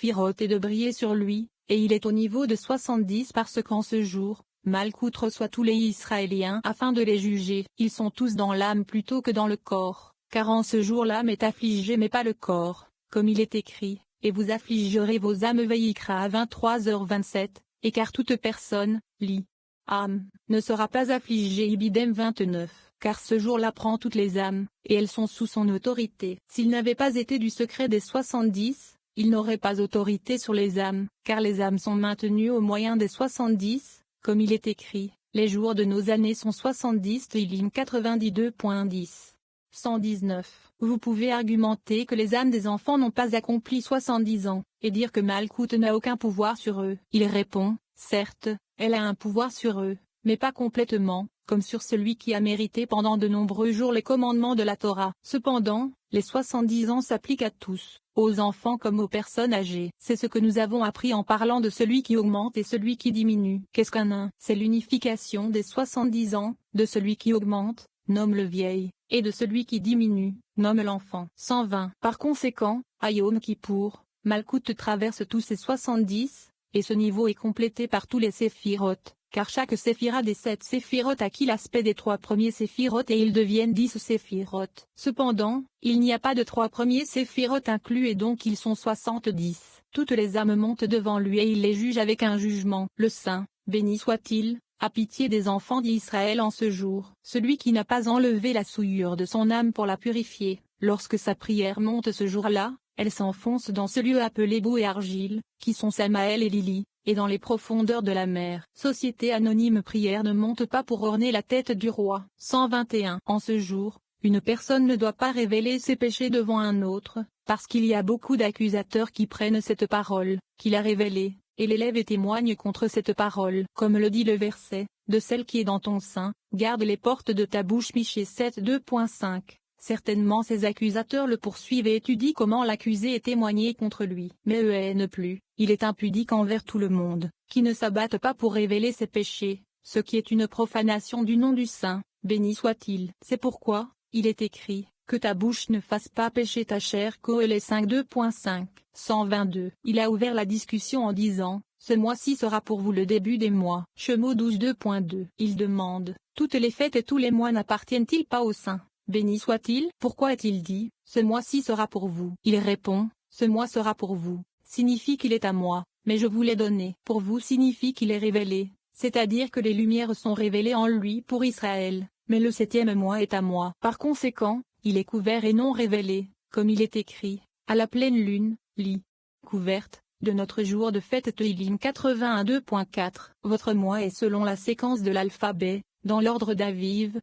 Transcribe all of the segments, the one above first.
Séphiroth et de briller sur lui, et il est au niveau de 70 parce qu'en ce jour, Malkout reçoit tous les Israéliens afin de les juger. Ils sont tous dans l'âme plutôt que dans le corps, car en ce jour l'âme est affligée mais pas le corps, comme il est écrit, et vous affligerez vos âmes. Vaïkra à 23h27, et car toute personne, âme, ne sera pas affligée. Ibidem 29, car ce jour-là prend toutes les âmes, et elles sont sous son autorité. S'il n'avait pas été du secret des 70, il n'aurait pas autorité sur les âmes, car les âmes sont maintenues au moyen des 70, comme il est écrit, les jours de nos années sont 70. Tehillim 92.10. 119. Vous pouvez argumenter que les âmes des enfants n'ont pas accompli 70 ans, et dire que Malkout n'a aucun pouvoir sur eux. Il répond, certes, elle a un pouvoir sur eux, mais pas complètement, comme sur celui qui a mérité pendant de nombreux jours les commandements de la Torah. Cependant, les 70 ans s'appliquent à tous, aux enfants comme aux personnes âgées. C'est ce que nous avons appris en parlant de celui qui augmente et celui qui diminue. Qu'est-ce qu'un nain? C'est l'unification des 70 ans, de celui qui augmente, nomme le vieil, et de celui qui diminue, nomme l'enfant. 120. Par conséquent, à Yom Kippour, Malkout traverse tous ces 70, et ce niveau est complété par tous les séphiroth, car chaque séphira des 7 séphiroth acquit l'aspect des 3 premiers séphiroth et ils deviennent 10 séphiroth. Cependant, il n'y a pas de 3 premiers séphiroth inclus et donc ils sont 70. Toutes les âmes montent devant lui et il les juge avec un jugement. Le Saint, béni soit-il, a pitié des enfants d'Israël en ce jour. Celui qui n'a pas enlevé la souillure de son âme pour la purifier, lorsque sa prière monte ce jour-là, elle s'enfonce dans ce lieu appelé boue et argile, qui sont Samaël et Lily, et dans les profondeurs de la mer. Société anonyme. Prière ne monte pas pour orner la tête du roi. 121. En ce jour, une personne ne doit pas révéler ses péchés devant un autre, parce qu'il y a beaucoup d'accusateurs qui prennent cette parole, qu'il a révélée, et l'élèvent et témoignent contre cette parole. Comme le dit le verset, de celle qui est dans ton sein, garde les portes de ta bouche. Michée 7 2.5. Certainement ces accusateurs le poursuivent et étudient comment l'accuser et témoigner contre lui. Mais eux hainent plus, il est impudique envers tout le monde, qui ne s'abattent pas pour révéler ses péchés, ce qui est une profanation du nom du Saint, béni soit-il. C'est pourquoi, il est écrit, que ta bouche ne fasse pas pécher ta chair. Kohélet 5 2.5. 122. Il a ouvert la discussion en disant, ce mois-ci sera pour vous le début des mois. Shemot 12 2.2. Il demande, toutes les fêtes et tous les mois n'appartiennent-ils pas au Saint? Béni soit-il. Pourquoi est-il dit, ce mois-ci sera pour vous? Il répond, ce mois sera pour vous, signifie qu'il est à moi, mais je vous l'ai donné. Pour vous signifie qu'il est révélé, c'est-à-dire que les lumières sont révélées en lui pour Israël, mais le 7e mois est à moi. Par conséquent, il est couvert et non révélé, comme il est écrit, à la pleine lune, couverte, de notre jour de fête. Tehillim 81 2.4. Votre mois est selon la séquence de l'alphabet, dans l'ordre d'Aviv,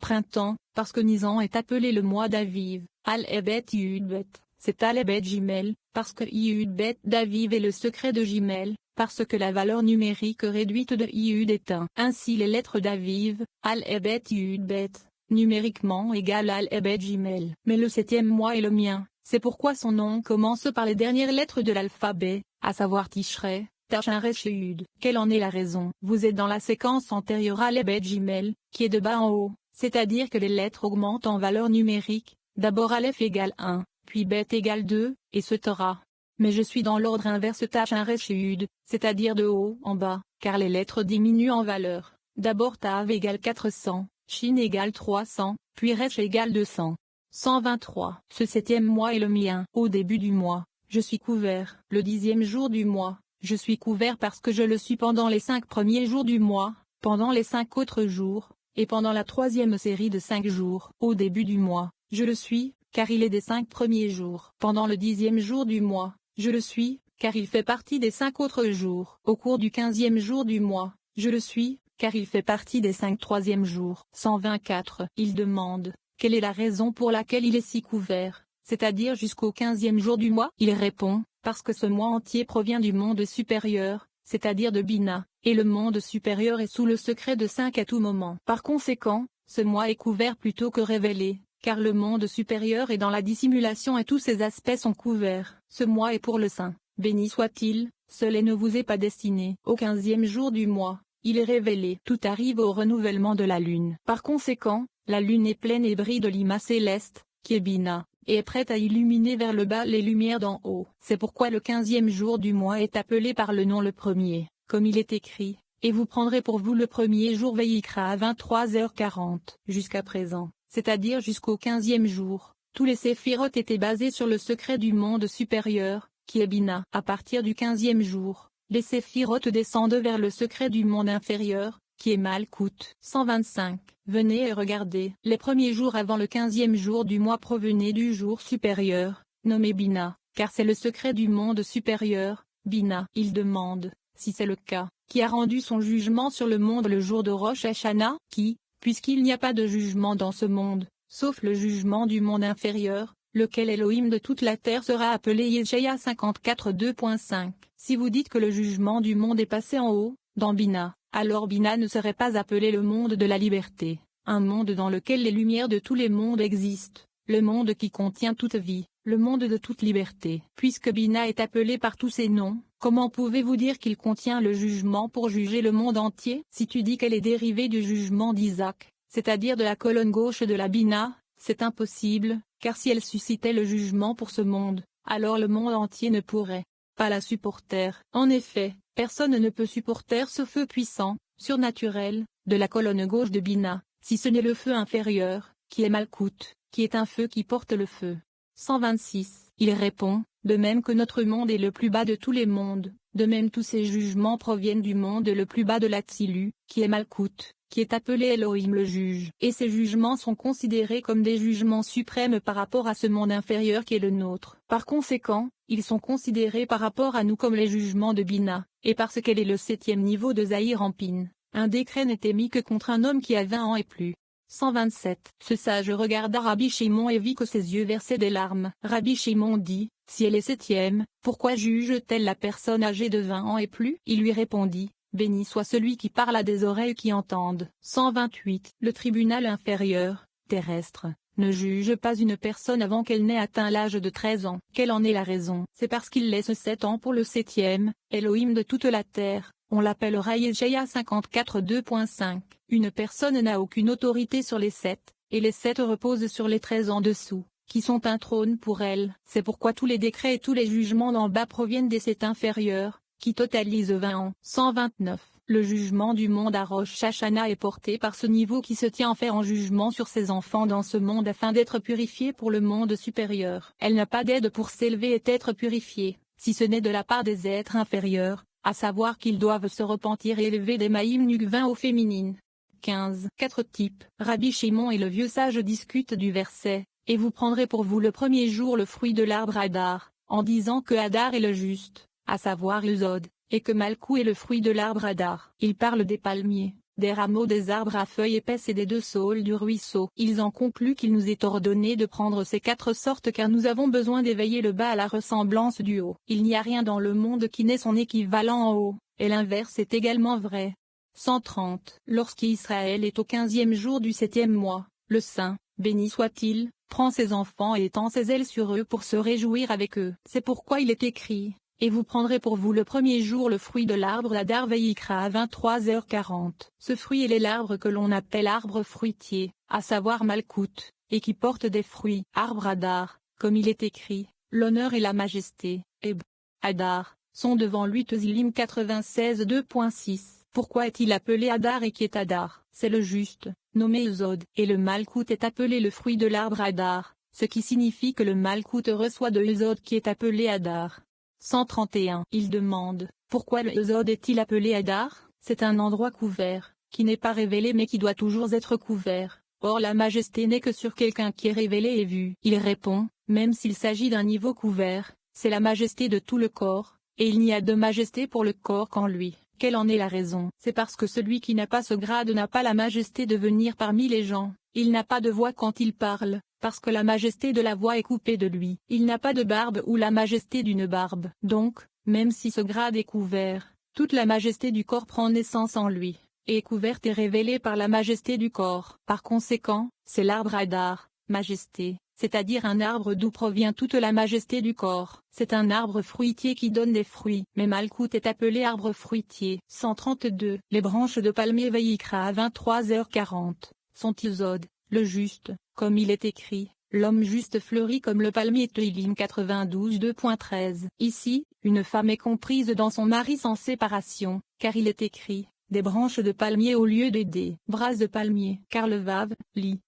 printemps, parce que Nisan est appelé le mois d'Aviv. Al-Ebet Yud-Bet, c'est Al-Ebet Gimel, parce que Yud-Bet d'Aviv est le secret de Gimel, parce que la valeur numérique réduite de Yud est 1. Ainsi les lettres d'Aviv, Al-Ebet Yud-Bet, numériquement égale Al-Ebet Gimel. Mais le 7e mois est le mien, c'est pourquoi son nom commence par les dernières lettres de l'alphabet, à savoir Tishrei, Tachin Resh Yud. Quelle en est la raison? Vous êtes dans la séquence antérieure à Al-Ebet Gimel, qui est de bas en haut. C'est-à-dire que les lettres augmentent en valeur numérique, d'abord Aleph égale 1, puis Bet égale 2, et ce Torah. Mais je suis dans l'ordre inverse Tachin Resh Yud, c'est-à-dire de haut en bas, car les lettres diminuent en valeur. D'abord Tav égale 400, Shin égale 300, puis Resh égale 200. 123. Ce 7e mois est le mien. Au début du mois, je suis couvert. Le 10e jour du mois, je suis couvert parce que je le suis pendant les 5 premiers jours du mois, pendant les 5 autres jours, et pendant la 3e série de 5 jours. Au début du mois, je le suis, car il est des 5 premiers jours. Pendant le 10e jour du mois, je le suis, car il fait partie des 5 autres jours. Au cours du 15e jour du mois, je le suis, car il fait partie des 5 troisièmes jours. 124. Il demande, quelle est la raison pour laquelle il est si couvert, c'est-à-dire jusqu'au 15e jour du mois? Il répond, parce que ce mois entier provient du monde supérieur, c'est-à-dire de Bina, et le monde supérieur est sous le secret de 5 à tout moment. Par conséquent, ce mois est couvert plutôt que révélé, car le monde supérieur est dans la dissimulation et tous ses aspects sont couverts. Ce mois est pour le Saint, béni soit-il, seul et ne vous est pas destiné. Au 15e jour du mois, il est révélé. Tout arrive au renouvellement de la lune. Par conséquent, la lune est pleine et brille de l'Ima céleste, qui est Bina, et est prête à illuminer vers le bas les lumières d'en haut. C'est pourquoi le 15e jour du mois est appelé par le nom le premier, comme il est écrit, et vous prendrez pour vous le premier jour Veillikra à 23h40. Jusqu'à présent, c'est-à-dire jusqu'au 15e jour, tous les séphirotes étaient basés sur le secret du monde supérieur, qui est Bina. À partir du 15e jour, les séphirotes descendent vers le secret du monde inférieur, qui est Malkout. 125. Venez et regardez. Les premiers jours avant le 15e jour du mois provenaient du jour supérieur, nommé Bina, car c'est le secret du monde supérieur, Bina. Il demande, si c'est le cas, qui a rendu son jugement sur le monde le jour de Rosh Hashanah, qui, puisqu'il n'y a pas de jugement dans ce monde, sauf le jugement du monde inférieur, lequel Elohim de toute la terre sera appelé Yeshaya 54 2.5. Si vous dites que le jugement du monde est passé en haut, dans Bina, alors Bina ne serait pas appelé le monde de la liberté, un monde dans lequel les lumières de tous les mondes existent, le monde qui contient toute vie, le monde de toute liberté. Puisque Bina est appelé par tous ces noms, comment pouvez-vous dire qu'il contient le jugement pour juger le monde entier? Si tu dis qu'elle est dérivée du jugement d'Isaac, c'est-à-dire de la colonne gauche de la Bina, c'est impossible, car si elle suscitait le jugement pour ce monde, alors le monde entier ne pourrait pas la supporter. En effet, personne ne peut supporter ce feu puissant, surnaturel, de la colonne gauche de Bina, si ce n'est le feu inférieur, qui est Malkout, qui est un feu qui porte le feu. 126. Il répond, de même que notre monde est le plus bas de tous les mondes, de même tous ces jugements proviennent du monde le plus bas de l'Atsilu, qui est Malkout, qui est appelé Elohim le juge. Et ces jugements sont considérés comme des jugements suprêmes par rapport à ce monde inférieur qui est le nôtre. Par conséquent, ils sont considérés par rapport à nous comme les jugements de Bina, et parce qu'elle est le 7e niveau de Zahir Ampin, un décret n'est émis que contre un homme qui a 20 ans et plus. 127. Ce sage regarda Rabbi Shimon et vit que ses yeux versaient des larmes. Rabbi Shimon dit, si elle est 7e, pourquoi juge-t-elle la personne âgée de 20 ans et plus? Il lui répondit, béni soit celui qui parle à des oreilles qui entendent. 128. Le tribunal inférieur, terrestre, ne juge pas une personne avant qu'elle n'ait atteint l'âge de 13 ans. Quelle en est la raison? C'est parce qu'il laisse 7 ans pour le 7e, Elohim de toute la terre. On l'appellera Yeshaya 54 2.5. Une personne n'a aucune autorité sur les 7, et les 7 reposent sur les 13 en dessous, qui sont un trône pour elle. C'est pourquoi tous les décrets et tous les jugements d'en bas proviennent des 7 inférieurs, qui totalisent 20 ans. 129. Le jugement du monde à Rosh Hashanah est porté par ce niveau qui se tient en fait en jugement sur ses enfants dans ce monde afin d'être purifié pour le monde supérieur. Elle n'a pas d'aide pour s'élever et être purifiée, si ce n'est de la part des êtres inférieurs, à savoir qu'ils doivent se repentir et élever des maïm nug 20 au féminine. 15. 4 types. Rabbi Shimon et le vieux sage discutent du verset, et vous prendrez pour vous le premier jour le fruit de l'arbre Hadar, en disant que Hadar est le juste, à savoir Uzod, et que Malkou est le fruit de l'arbre Hadar. Ils parlent des palmiers, des rameaux des arbres à feuilles épaisses et des 2 saules du ruisseau. Ils en concluent qu'il nous est ordonné de prendre ces 4 sortes car nous avons besoin d'éveiller le bas à la ressemblance du haut. Il n'y a rien dans le monde qui n'ait son équivalent en haut, et l'inverse est également vrai. 130. Lorsqu'Israël est au 15e jour du 7e mois, le Saint, béni soit-il, prend ses enfants et étend ses ailes sur eux pour se réjouir avec eux. C'est pourquoi il est écrit, et vous prendrez pour vous le premier jour le fruit de l'arbre Hadar Veillikra à 23h40. Ce fruit est l'arbre que l'on appelle arbre fruitier, à savoir Malkout, et qui porte des fruits. Arbre Hadar, comme il est écrit, l'honneur et la majesté, et Hadar, sont devant lui. Tezillim 96 2.6. Pourquoi est-il appelé Hadar et qui est Hadar? C'est le juste, nommé Uzod. Et le Malkout est appelé le fruit de l'arbre Hadar, ce qui signifie que le Malkout reçoit de Uzod qui est appelé Hadar. 131. Il demande, pourquoi le Uzod est-il appelé Hadar? C'est un endroit couvert, qui n'est pas révélé mais qui doit toujours être couvert. Or la majesté n'est que sur quelqu'un qui est révélé et vu. Il répond, même s'il s'agit d'un niveau couvert, c'est la majesté de tout le corps, et il n'y a de majesté pour le corps qu'en lui. Quelle en est la raison? C'est parce que celui qui n'a pas ce grade n'a pas la majesté de venir parmi les gens. Il n'a pas de voix quand il parle, parce que la majesté de la voix est coupée de lui. Il n'a pas de barbe ou la majesté d'une barbe. Donc, même si ce grade est couvert, toute la majesté du corps prend naissance en lui, et est couverte et révélée par la majesté du corps. Par conséquent, c'est l'arbre Hadar, majesté, c'est-à-dire un arbre d'où provient toute la majesté du corps. C'est un arbre fruitier qui donne des fruits. Mais Malkout est appelé arbre fruitier. 132. Les branches de palmier Veillikra à 23h40, sont Uzod, le juste, comme il est écrit, l'homme juste fleurit comme le palmier. Teilim 92 2.13. Ici, une femme est comprise dans son mari sans séparation, car il est écrit, des branches de palmier au lieu des brasses de palmier. Car le vav, li,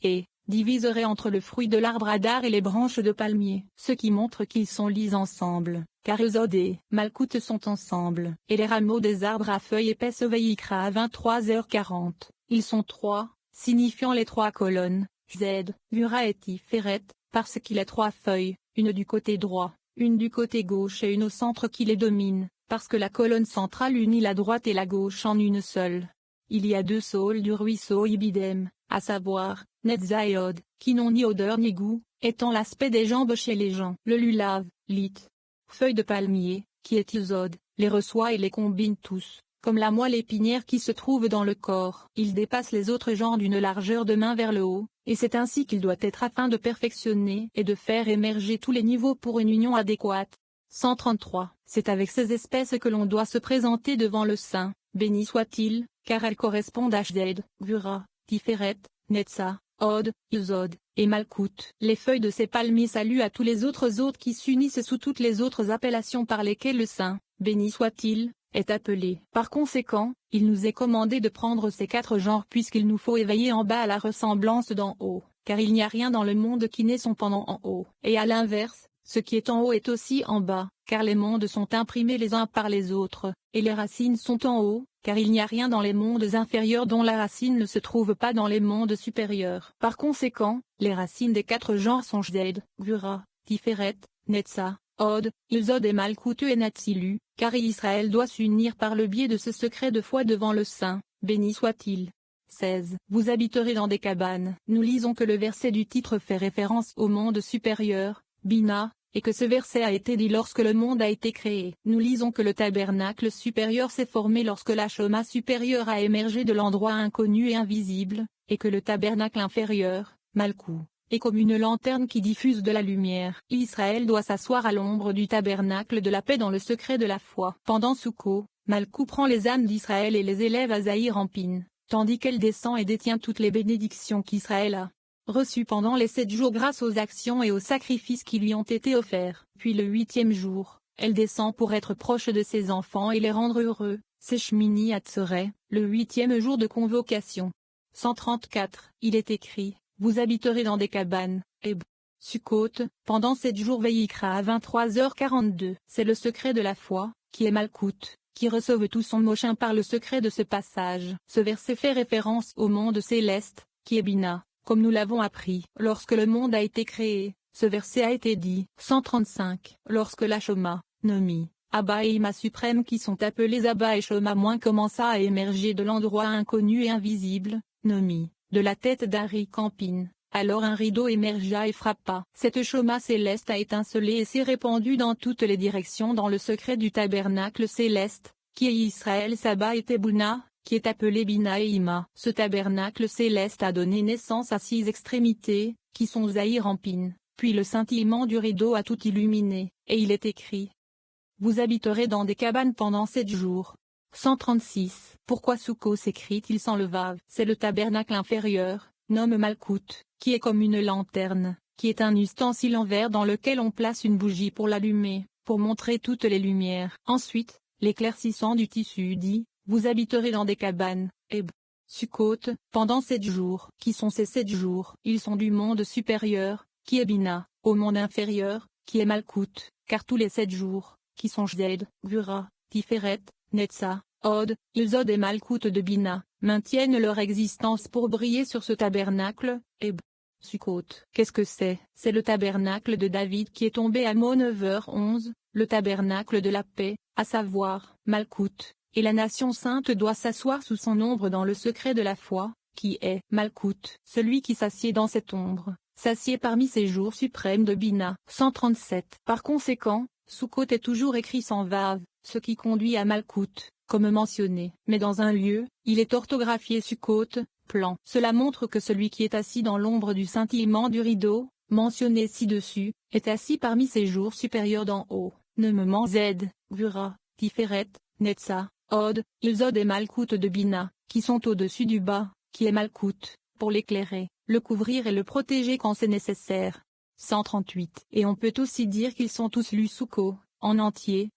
et, diviserait entre le fruit de l'arbre Hadar et les branches de palmier, ce qui montre qu'ils sont liés ensemble, car Yesod et Malkout sont ensemble. Et les rameaux des arbres à feuilles épaisses Vayikra à 23h40, ils sont trois, signifiant les trois colonnes, Z, Vura et Tiferet, parce qu'il a trois feuilles, une du côté droit, une du côté gauche et une au centre qui les domine, parce que la colonne centrale unit la droite et la gauche en une seule. Il y a deux saules du ruisseau Ibidem, à savoir, Netza et Od, qui n'ont ni odeur ni goût, étant l'aspect des jambes chez les gens. Le lulav, lit, feuille de palmier, qui est Yesod, les reçoit et les combine tous, comme la moelle épinière qui se trouve dans le corps. Il dépasse les autres genres d'une largeur de main vers le haut, et c'est ainsi qu'il doit être afin de perfectionner et de faire émerger tous les niveaux pour une union adéquate. 133. C'est avec ces espèces que l'on doit se présenter devant le Saint, béni soit-il, car elles correspondent à Shded, Vura, Tiferet, Netza, Od, Yesod, et Malkout. Les feuilles de ces palmiers saluent à tous les autres hôtes qui s'unissent sous toutes les autres appellations par lesquelles le Saint, béni soit-il, est appelé. Par conséquent, il nous est commandé de prendre ces quatre genres puisqu'il nous faut éveiller en bas à la ressemblance d'en haut, car il n'y a rien dans le monde qui n'est son pendant en haut. Et à l'inverse, ce qui est en haut est aussi en bas, car les mondes sont imprimés les uns par les autres, et les racines sont en haut, car il n'y a rien dans les mondes inférieurs dont la racine ne se trouve pas dans les mondes supérieurs. Par conséquent, les racines des quatre genres sont Shded, Vura, Tiferet, Netza, Od, Yesod et Malkout et Natsilu, car Israël doit s'unir par le biais de ce secret de foi devant le Saint, béni soit-il. 16. Vous habiterez dans des cabanes. Nous lisons que le verset du titre fait référence au monde supérieur, Bina, et que ce verset a été dit lorsque le monde a été créé. Nous lisons que le tabernacle supérieur s'est formé lorsque la Shoma supérieure a émergé de l'endroit inconnu et invisible, et que le tabernacle inférieur, Malkou, est comme une lanterne qui diffuse de la lumière. Israël doit s'asseoir à l'ombre du tabernacle de la paix dans le secret de la foi. Pendant Souko, Malkou prend les âmes d'Israël et les élève à Zahir en Pin, tandis qu'elle descend et détient toutes les bénédictions qu'Israël a reçues pendant les 7 jours grâce aux actions et aux sacrifices qui lui ont été offerts. Puis le 8e jour, elle descend pour être proche de ses enfants et les rendre heureux. C'est Shmini Atzeret, le 8e jour de convocation. 134. Il est écrit, vous habiterez dans des cabanes, et Sukkot, pendant 7 jours Vayikra à 23h42. C'est le secret de la foi, qui est Malkout, qui reçoit tout son mochin par le secret de ce passage. Ce verset fait référence au monde céleste, qui est Bina, comme nous l'avons appris. Lorsque le monde a été créé, ce verset a été dit. 135. Lorsque la Shoma, Nomi, Abba et Ima suprême qui sont appelés Abba et Shoma moins commença à émerger de l'endroit inconnu et invisible, Nomi, de la tête d'Ari Campine, alors un rideau émergea et frappa. Cette Shoma céleste a étincelé et s'est répandue dans toutes les directions dans le secret du tabernacle céleste, qui est Israël Saba et Tebouna, qui est appelé Bina et Ima. Ce tabernacle céleste a donné naissance à 6 extrémités, qui sont Zahir en Pin, puis le scintillement du rideau a tout illuminé, et il est écrit. Vous habiterez dans des cabanes pendant 7 jours. 136. Pourquoi Souko s'écrit-il sans le vav? C'est le tabernacle inférieur, nomme Malkout, qui est comme une lanterne, qui est un ustensile en verre dans lequel on place une bougie pour l'allumer, pour montrer toutes les lumières. Ensuite, l'éclaircissant du tissu dit, vous habiterez dans des cabanes, et Sukkot, pendant 7 jours. Qui sont ces 7 jours? Ils sont du monde supérieur, qui est Bina, au monde inférieur, qui est Malkout, car tous les 7 jours, qui sont Shded, Vura, Tiferet, Netza, Od, Yesod et Malkout de Bina, maintiennent leur existence pour briller sur ce tabernacle, et Sukkot. Qu'est-ce que c'est? C'est le tabernacle de David qui est tombé à 9h11, le tabernacle de la paix, à savoir, Malkout, et la nation sainte doit s'asseoir sous son ombre dans le secret de la foi, qui est Malkout. Celui qui s'assied dans cette ombre, s'assied parmi ces jours suprêmes de Bina. 137. Par conséquent, Sukkot est toujours écrit sans vav, ce qui conduit à Malkout, comme mentionné. Mais dans un lieu, il est orthographié Sukkot, plan. Cela montre que celui qui est assis dans l'ombre du scintillement du rideau, mentionné ci-dessus, est assis parmi ces jours supérieurs d'en haut. Nommement Z, Vura, Tiferet, Netza, Od, Yesod et Malkout de Bina, qui sont au-dessus du bas, qui est Malkout, pour l'éclairer. le couvrir et le protéger quand c'est nécessaire. 138. Et on peut aussi dire qu'ils sont tous lus Sukkot, en entier,